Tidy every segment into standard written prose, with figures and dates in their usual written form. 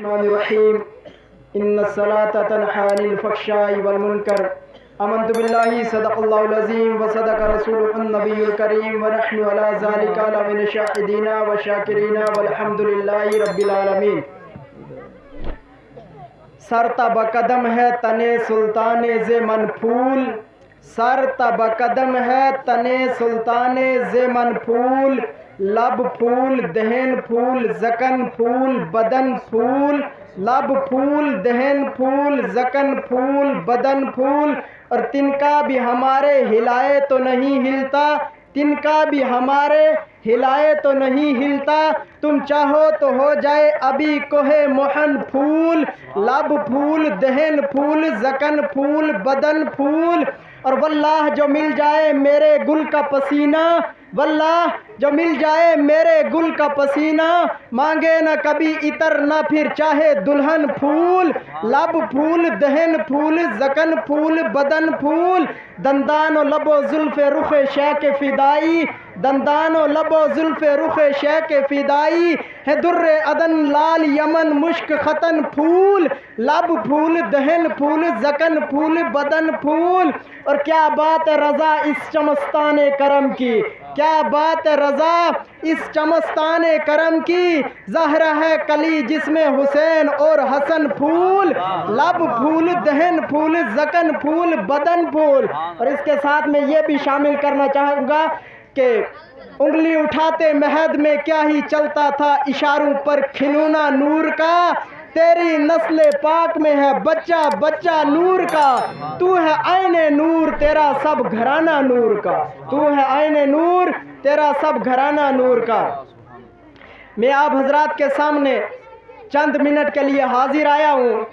الرحمن الرحیم ان الصلاة تنہی عن الفحشاء والمنکر آمنت باللہ صدق اللہ العظیم وصدق رسولہ النبی الکریم ونحن علی ذلک لمن الشاہدین والشاکرین والحمد للہ رب العالمین۔ سر تب قدم ہے تنے سلطان زمن پھول، سر تب قدم ہے تنے سلطان زمن پھول، لب پھول دہن پھول زکن پھول بدن پھول، لب پھول دہن پھول زکن پھول بدن پھول، اور تنکا بھی ہمارے ہلائے تو نہیں ہلتا، تنکا بھی ہمارے ہلائے تو نہیں ہلتا، تم چاہو تو ہو جائے ابھی کوہ محن پھول، لب پھول دہن پھول زکن پھول بدن پھول، اور واللہ جو مل جائے میرے گل کا پسینہ، واللہ جو مل جائے میرے گل کا پسینہ، مانگے نہ کبھی عطر نہ پھر چاہے دلہن پھول، لب پھول دہن پھول زکن پھول بدن پھول، دندان و لب و زلف رخ شے کے فدائی، دندان و لب و زلف رخ شے کے فدائی، ہے در عدن لال یمن مشک ختن پھول، لب پھول دہن پھول زکن پھول بدن پھول، اور کیا بات ہے رضا اس چمستان کرم کی، کیا بات ہے رضا اس چمستان کرم کی، زہرہ ہے کلی جس میں حسین اور حسن پھول، لب پھول دہن پھول زکن پھول بدن پھول۔ اور اس کے ساتھ میں یہ بھی شامل کرنا چاہوں گا کہ انگلی اٹھاتے مہد میں کیا ہی چلتا تھا اشاروں پر کھلونا نور کا، تیری نسل پاک میں ہے بچہ بچہ نور کا، تو ہے عین نور تیرا سب گھرانہ نور کا، تو ہے عین نور تیرا سب گھرانہ نور کا۔ میں آپ حضرات کے سامنے چند منٹ کے لیے حاضر آیا ہوں،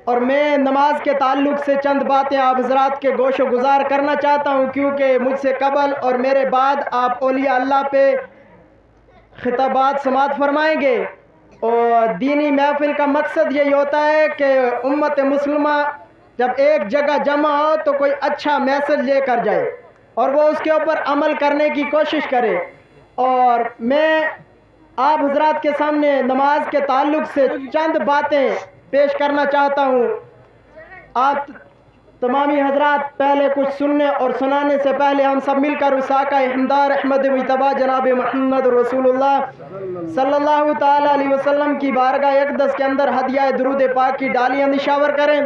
اور میں نماز کے تعلق سے چند باتیں آپ حضرات کے گوش و گزار کرنا چاہتا ہوں، کیونکہ مجھ سے قبل اور میرے بعد آپ اولیاء اللہ پہ خطابات سماعت فرمائیں گے، اور دینی محفل کا مقصد یہی ہوتا ہے کہ امت مسلمہ جب ایک جگہ جمع ہو تو کوئی اچھا میسج لے کر جائے اور وہ اس کے اوپر عمل کرنے کی کوشش کرے۔ اور میں آپ حضرات کے سامنے نماز کے تعلق سے چند باتیں پیش کرنا چاہتا ہوں۔ آپ تمامی حضرات پہلے کچھ سننے اور سنانے سے پہلے ہم سب مل کر اس آقا احمدار احمد مجتبیٰ جناب محمد رسول اللہ صلی اللہ تعالیٰ علیہ وسلم کی بارگاہ اقدس کے اندر ہدیہ درود پاک کی ڈالیاں نشاور کریں،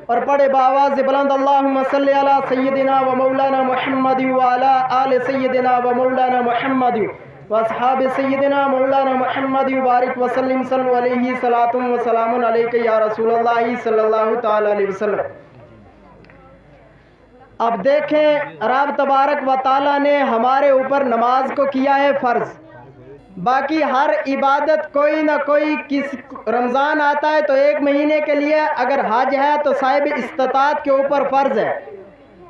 اور پڑھے بآواز بلند اللہم صلی علی سیدنا و مولانا محمد وعلی آل سیدنا و مولانا محمد واصحاب سیدنا مولانا محمد بارک وسلم صلی علیہ صلاۃ و سلام علیک یا رسول اللہ صلی اللہ تعالیٰ علیہ وسلم۔ اب دیکھیں رب تبارک و تعالیٰ نے ہمارے اوپر نماز کو کیا ہے فرض، باقی ہر عبادت کوئی نہ کوئی، رمضان آتا ہے تو ایک مہینے کے لیے، اگر حج ہے تو صاحب استطاعت کے اوپر فرض ہے،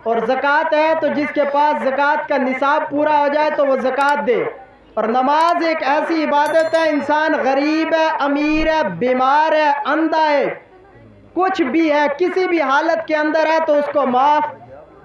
اور زکوٰۃ ہے تو جس کے پاس زکوٰۃ کا نصاب پورا ہو جائے تو وہ زکوٰۃ دے۔ اور نماز ایک ایسی عبادت ہے، انسان غریب ہے امیر ہے بیمار ہے اندھا ہے کچھ بھی ہے، کسی بھی حالت کے اندر ہے تو اس کو معاف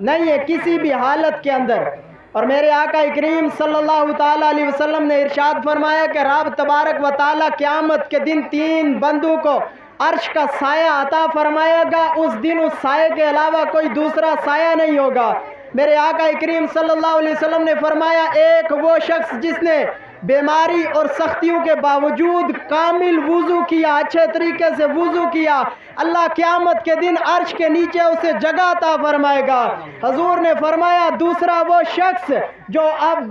نہیں ہے کسی بھی حالت کے اندر۔ اور میرے آقا کریم صلی اللہ تعالیٰ علیہ وسلم نے ارشاد فرمایا کہ رب تبارک و تعالیٰ قیامت کے دن تین بندوں کو عرش کا سایہ عطا فرمائے گا، اس دن اس سائے کے علاوہ کوئی دوسرا سایہ نہیں ہوگا۔ میرے آقا کریم صلی اللہ علیہ وسلم نے فرمایا ایک وہ شخص جس نے بیماری اور سختیوں کے باوجود کامل وضو کیا، اچھے طریقے سے وضو کیا، اللہ قیامت کے دن عرش کے نیچے اسے جگہ عطا فرمائے گا۔ حضور نے فرمایا دوسرا وہ شخص جو اب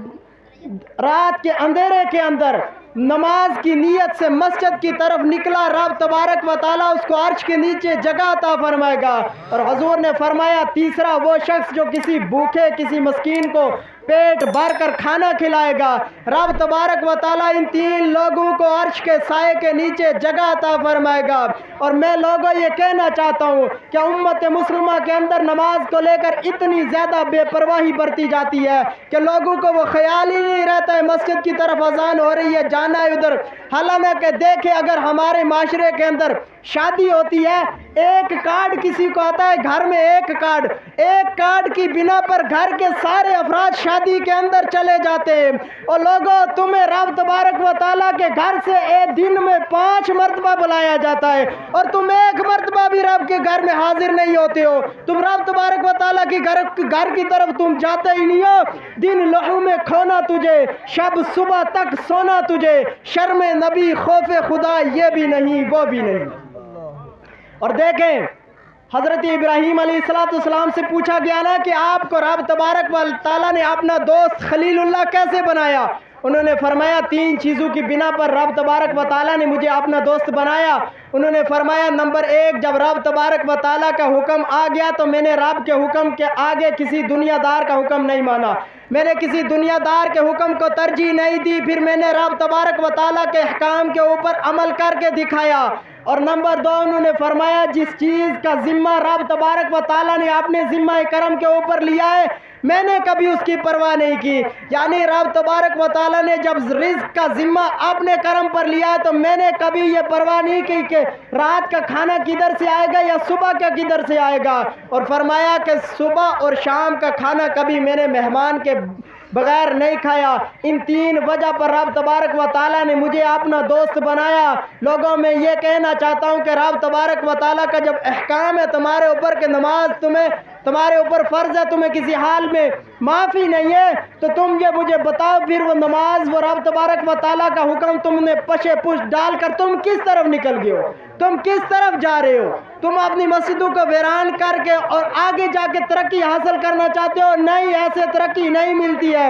رات کے اندھیرے کے اندر نماز کی نیت سے مسجد کی طرف نکلا، رب تبارک و تعالیٰ اس کو عرش کے نیچے جگہ عطا فرمائے گا۔ اور حضور نے فرمایا تیسرا وہ شخص جو کسی بھوکے کسی مسکین کو پیٹ بھر کر کھانا کھلائے گا، رب تبارک و تعالیٰ ان تین لوگوں کو عرش کے سائے کے نیچے جگہ عطا فرمائے گا۔ اور میں لوگوں یہ کہنا چاہتا ہوں کہ امت مسلمہ کے اندر نماز کو لے کر اتنی زیادہ بے پرواہی برتی جاتی ہے کہ لوگوں کو وہ خیال ہی نہیں رہتا ہے مسجد کی طرف اذان ہو رہی ہے جانا ہے ادھر، حالانکہ دیکھیں اگر ہمارے معاشرے کے اندر شادی ہوتی ہے، ایک کارڈ کسی کو آتا ہے گھر میں، ایک کارڈ کی بنا پر گھر کے سارے افراد شادی شادی کے اندر چلے جاتے ہیں۔ اور لوگوں تمہیں رب تبارک و تعالیٰ کے گھر سے ایک دن میں 5 مرتبہ بلایا جاتا ہے اور تم ایک مرتبہ بھی رب کے گھر میں حاضر نہیں ہوتے ہو۔ تم رب تبارک و تعالیٰ کی گھر کی طرف تم جاتے ہی نہیں ہو۔ دن لہو میں کھونا تجھے، شب صبح تک سونا تجھے، شرم نبی خوف خدا یہ بھی نہیں وہ بھی نہیں۔ اور دیکھیں حضرت ابراہیم علیہ السلام سے پوچھا گیا نا کہ آپ کو رب تبارک و تعالیٰ نے اپنا دوست خلیل اللہ کیسے بنایا؟ انہوں نے فرمایا 3 چیزوں کی بنا پر رب تبارک و تعالیٰ نے مجھے اپنا دوست بنایا۔ انہوں نے فرمایا نمبر 1، جب رب تبارک و تعالیٰ کا حکم آ گیا تو میں نے رب کے حکم کے آگے کسی دنیا دار کا حکم نہیں مانا، میں نے کسی دنیا دار کے حکم کو ترجیح نہیں دی، پھر میں نے رب تبارک و تعالیٰ کے احکام کے اوپر عمل کر کے دکھایا۔ اور نمبر 2 انہوں نے فرمایا جس چیز کا ذمہ رب تبارک و تعالیٰ نے اپنے ذمہ کرم کے اوپر لیا ہے میں نے کبھی اس کی پرواہ نہیں کی۔ یعنی رب تبارک و تعالیٰ نے جب رزق کا ذمہ اپنے کرم پر لیا تو میں نے کبھی یہ پرواہ نہیں کی کہ رات کا کھانا کدھر سے آئے گا یا صبح کا کدھر سے آئے گا۔ اور فرمایا کہ صبح اور شام کا کھانا کبھی میں نے مہمان کے بغیر نہیں کھایا۔ ان 3 وجہ پر رب تبارک و تعالیٰ نے مجھے اپنا دوست بنایا۔ لوگوں میں یہ کہنا چاہتا ہوں کہ رب تبارک و تعالیٰ کا جب احکام ہے تمہارے اوپر کہ نماز تمہارے اوپر فرض ہے، تمہیں کسی حال میں معافی نہیں ہے، تو تم یہ مجھے بتاؤ پھر وہ نماز وہ رب تبارک و تعالیٰ کا حکم تم نے پشے پش ڈال کر تم کس طرف نکل گئے ہو؟ تم کس طرف جا رہے ہو؟ تم اپنی مسجدوں کو ویران کر کے اور آگے جا کے ترقی حاصل کرنا چاہتے ہو؟ نہیں، ایسے ترقی نہیں ملتی ہے۔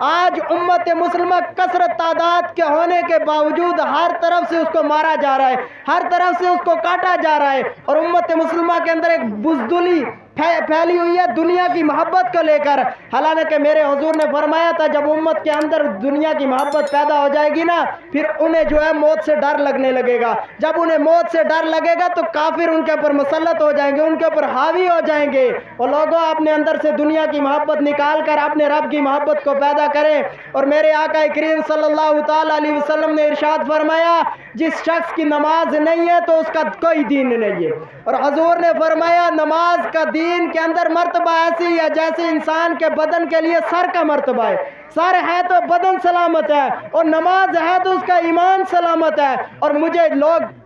آج امت مسلمہ کثرت تعداد کے ہونے کے باوجود ہر طرف سے اس کو مارا جا رہا ہے، ہر طرف سے اس کو کاٹا جا رہا ہے، اور امت مسلمہ کے اندر ایک بزدلی پھیلی ہوئی ہے دنیا کی محبت کو لے کر۔ حالانکہ میرے حضور نے فرمایا تھا جب امت کے اندر دنیا کی محبت پیدا ہو جائے گی نا پھر انہیں جو ہے موت سے ڈر لگنے لگے گا۔ جب انہیں موت سے ڈر لگے گا تو کافر ان کے اوپر مسلط ہو جائیں گے، ان کے اوپر حاوی ہو جائیں گے۔ اور لوگوں اپنے اندر سے دنیا کی محبت نکال کر اپنے رب کی محبت کو پیدا کریں۔ اور میرے آقا کریم صلی اللہ تعالی علیہ وسلم نے ارشاد فرمایا جس شخص کی نماز نہیں ہے تو اس کا کوئی دین نہیں ہے۔ اور حضور نے فرمایا نماز کا دین کے اندر مرتبہ ایسی ہے جیسے انسان کے بدن کے لیے سر کا مرتبہ ہے۔ سر ہے تو بدن سلامت ہے، اور نماز ہے تو اس کا ایمان سلامت ہے۔ اور مجھے لوگ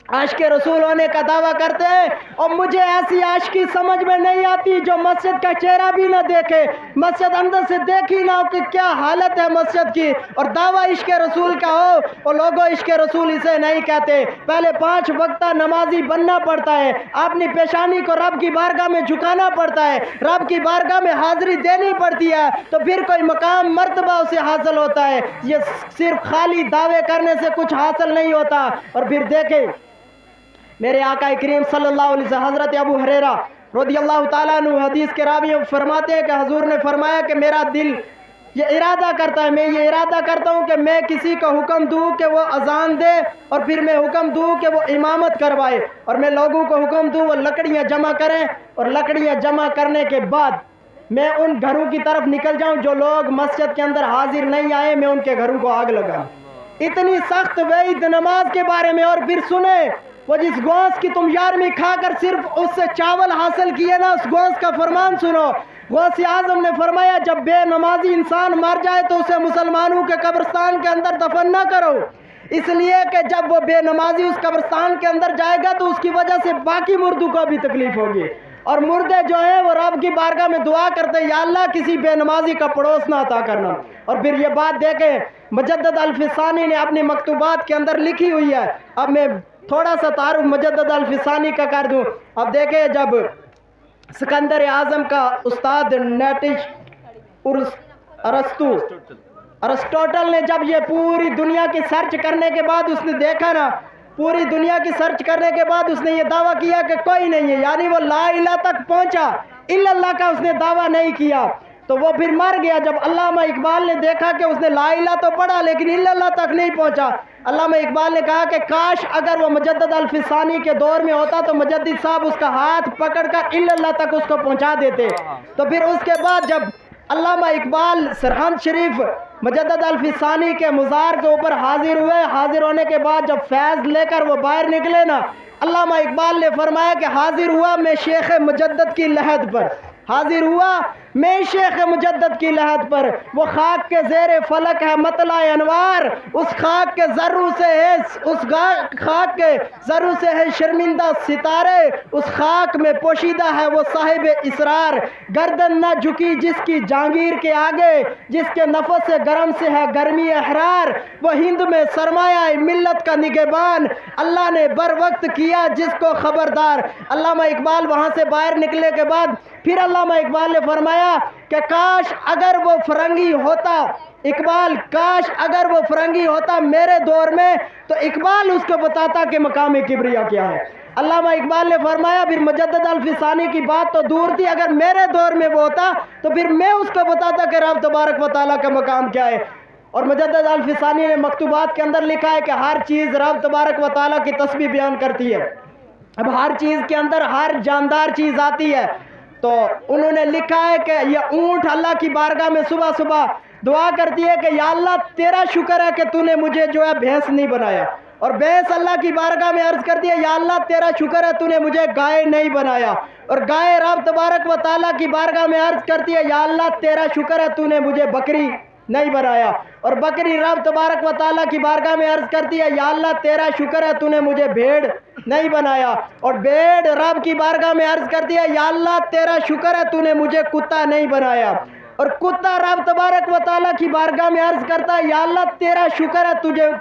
عاشق رسول ہونے کا دعویٰ کرتے ہیں اور مجھے ایسی عاشقی سمجھ میں نہیں آتی جو مسجد کا چہرہ بھی نہ دیکھے، مسجد اندر سے دیکھی نہ ہو کہ کیا حالت ہے مسجد کی، اور دعویٰ عشق رسول کا ہو۔ اور لوگوں عشق رسول اسے نہیں کہتے، پہلے 5 وقتہ نمازی بننا پڑتا ہے، اپنی پیشانی کو رب کی بارگاہ میں جھکانا پڑتا ہے، رب کی بارگاہ میں حاضری دینی پڑتی ہے، تو پھر کوئی مقام مرتبہ اسے حاصل ہوتا ہے۔ یہ صرف خالی دعوے کرنے سے کچھ حاصل نہیں ہوتا۔ اور پھر دیکھیں میرے آقا کریم صلی اللہ علیہ وسلم حضرت ابو ہریرہ رضی اللہ تعالیٰ عنہ حدیث کے راوی فرماتے ہیں کہ حضور نے فرمایا کہ میرا دل یہ ارادہ کرتا ہے، میں یہ ارادہ کرتا ہوں کہ میں کسی کو حکم دوں کہ وہ اذان دے، اور پھر میں حکم دوں کہ وہ امامت کروائے، اور میں لوگوں کو حکم دوں وہ لکڑیاں جمع کریں، اور لکڑیاں جمع کرنے کے بعد میں ان گھروں کی طرف نکل جاؤں جو لوگ مسجد کے اندر حاضر نہیں آئے، میں ان کے گھروں کو آگ لگاؤں۔ اتنی سخت وعید نماز کے بارے میں۔ اور پھر سنیں وہ جس گوشت کی تم 11ویں کھا کر صرف اس سے چاول حاصل کیے نا، اس گوشت کا فرمان سنو۔ غوث اعظم نے فرمایا جب بے نمازی انسان مر جائے تو اسے مسلمانوں کے قبرستان کے اندر دفن نہ کرو، اس لیے کہ جب وہ بے نمازی اس قبرستان کے اندر جائے گا تو اس کی وجہ سے باقی مردوں کو بھی تکلیف ہوگی، اور مردے جو ہیں وہ رب کی بارگاہ میں دعا کرتے ہیں یا اللہ کسی بے نمازی کا پڑوس نہ عطا کرنا۔ اور پھر یہ بات دیکھیں مجدد الفسانی نے اپنی مکتوبات کے اندر لکھی ہوئی ہے۔ اب میں تھوڑا سا تعارف مجدد الفسانی کا کر دوں۔ اب دیکھیں جب سکندر اعظم کا استاد نیٹش ارسطوٹل نے جب یہ پوری دنیا کی سرچ کرنے کے بعد اس نے دیکھا نا، پوری دنیا کی سرچ کرنے کے بعد اس نے یہ دعویٰ کیا کہ کوئی نہیں ہے، یعنی وہ لا الہ تک پہنچا، الا اللہ کا اس نے دعویٰ نہیں کیا، تو وہ پھر مر گیا۔ جب علامہ اقبال نے دیکھا کہ اس نے لا الہ تو پڑھا لیکن الا اللہ تک نہیں پہنچا، علامہ اقبال نے کہا کہ کاش اگر وہ مجدد الفسانی کے دور میں ہوتا تو مجدد صاحب اس کا ہاتھ پکڑ کر الا اللہ تک اس کو پہنچا دیتے۔ تو پھر اس کے بعد جب علامہ اقبال سرہند شریف مجدد الفسانی کے مزار کے اوپر حاضر ہوئے، حاضر ہونے کے بعد جب فیض لے کر وہ باہر نکلے نا، علامہ اقبال نے فرمایا کہ حاضر ہوا میں شیخ مجدد کی لحد پر، حاضر ہوا میں شیخ مجدد کی لحد پر، وہ خاک کے زیر فلک ہے مطلع انوار، اس خاک کے ذروں سے ہے خاک کے ذروں سے ہے شرمندہ ستارے، اس خاک میں پوشیدہ ہے وہ صاحب اسرار، گردن نہ جھکی جس کی جہانگیر کے آگے، جس کے نفس گرم سے ہے گرمی احرار، وہ ہند میں سرمایہ ملت کا نگہبان، اللہ نے بر وقت کیا جس کو خبردار۔ علامہ اقبال وہاں سے باہر نکلے کے بعد پھر علامہ اقبال نے فرمایا کہ کاش اگر وہ فرنگی ہوتا، اقبال کاش اگر وہ فرنگی ہوتا میرے دور میں تو اقبال اس کو بتاتا کہ مقام کبریا کیا ہے۔ علامہ اقبال نے فرمایا پھر مجدد الفی ثانی کی بات تو دور تھی، اگر میرے دور میں وہ ہوتا تو پھر میں اس کو بتاتا کہ رب تبارک و تعالیٰ کا مقام کیا ہے۔ اور مجدد الفی ثانی نے مکتوبات کے اندر لکھا ہے کہ ہر چیز رب تبارک و تعالیٰ کی تسبیح بیان کرتی ہے۔ اب ہر چیز کے اندر ہر جاندار چیز آتی ہے، تو انہوں نے لکھا ہے کہ یہ اونٹ اللہ کی بارگاہ میں صبح صبح دعا کرتی ہے کہ یا اللہ تیرا شکر ہے کہ تو نے مجھے جو ہے بھینس نہیں بنایا، اور بھینس اللہ کی بارگاہ میں عرض کرتی ہے یا اللہ تیرا شکر ہے تو نے مجھے گائے نہیں بنایا، اور گائے رب تبارک و تعالیٰ کی بارگاہ میں عرض کرتی ہے یا اللہ تیرا شکر ہے تو نے مجھے بکری نہیں بنایا، اور بکری رب تبارک و تعالیٰ کی بارگاہ میں عرض کرتی ہے یا اللہ تیرا شکر ہے تو نے مجھے بھیڑ نہیں بنایا، اور بھیڑ رب کی بارگاہ میں عرض کرتی ہے یا اللہ تیرا شکر ہے تو نے مجھے کتا نہیں بنایا، اور کتا رب تبارک و تعالیٰ کی بارگاہ میں عرض کرتا ہے یا اللہ تیرا شکر ہے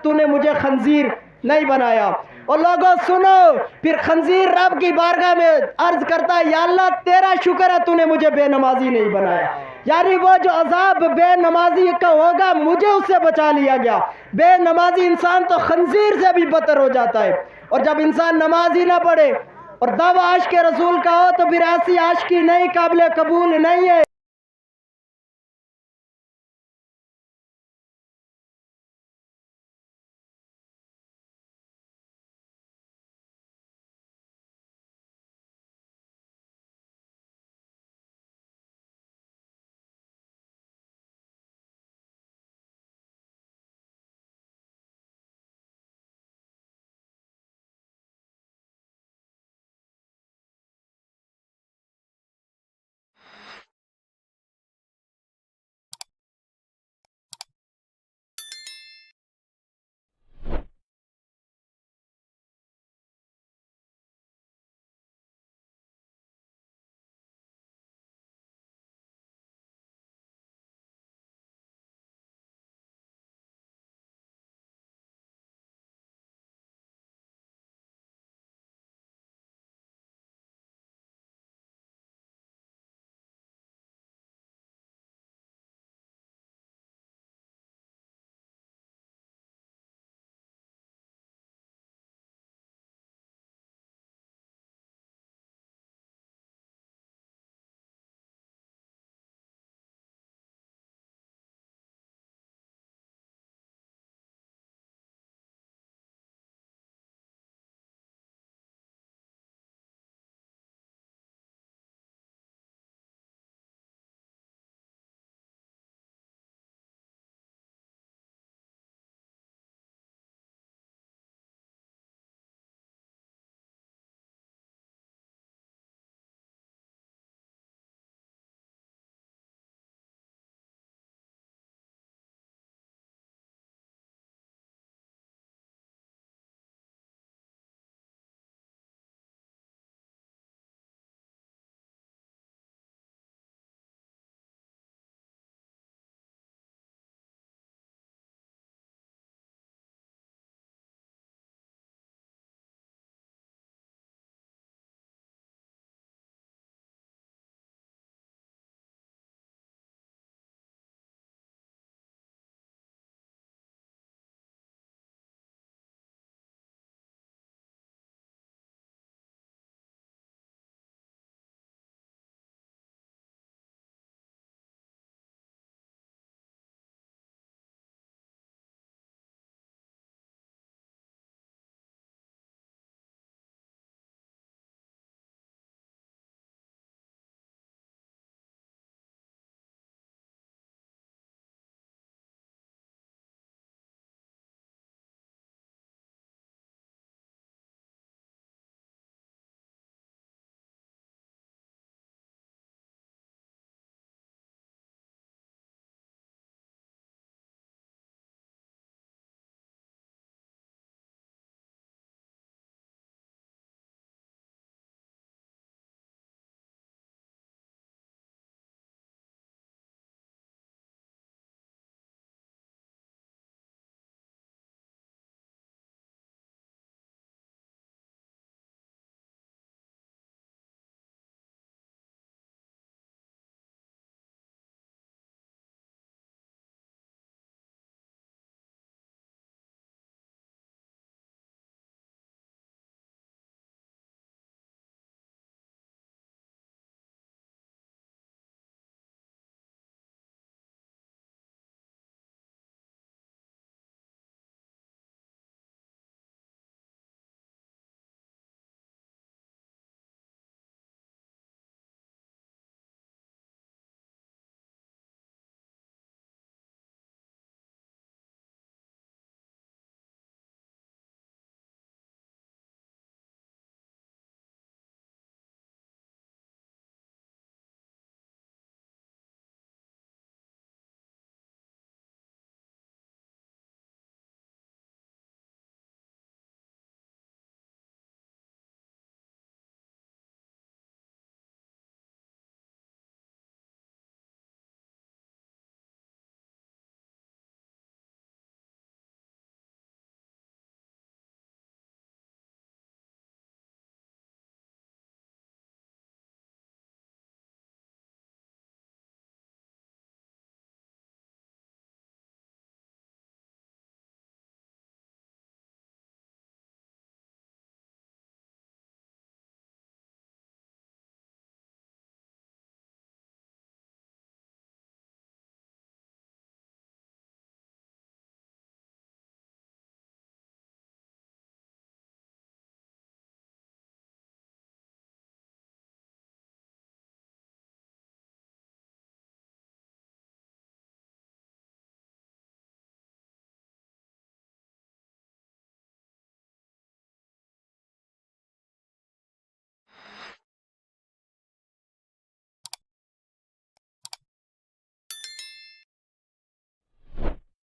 تو نے مجھے خنزیر نہیں بنایا۔ اور لوگوں سنو، پھر خنزیر رب کی بارگاہ میں عرض کرتا ہے یا اللہ تیرا شکر ہے تو نے مجھے بے نمازی نہیں بنایا، یعنی وہ جو عذاب بے نمازی کا ہوگا مجھے اس سے بچا لیا گیا۔ بے نمازی انسان تو خنزیر سے بھی بدتر ہو جاتا ہے، اور جب انسان نماز ہی نہ پڑھے اور دعویٰ عاشق رسول کا ہو تو پھر ایسی عاشقی نہیں قابل قبول نہیں ہے۔